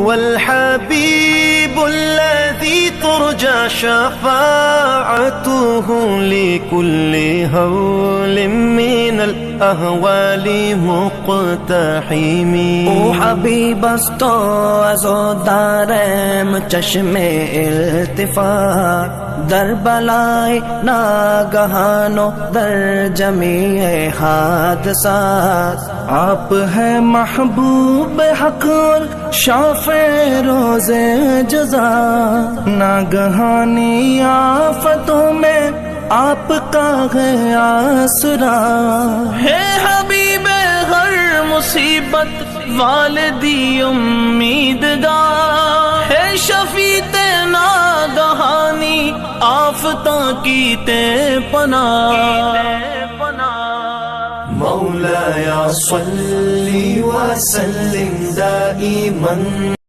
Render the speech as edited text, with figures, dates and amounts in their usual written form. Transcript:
هو الحبيب الذي ترجى شفاعته لكل هول من الأهوال مقتحم. او حبیب است تو از و دارم چشم التفات، در بلای ناگہان و در جمیع حادثات. آپ ہے محبوب حق اور شافع روز جزا، ناگہانی آفتوں میں آپ کا ہے آسرا. ہے حبیب ہر مصیبت والدی امیدگار، ہے شفیع ناگہانی آفتاں کی تے پناہ. مولایا صلی وسلم دائما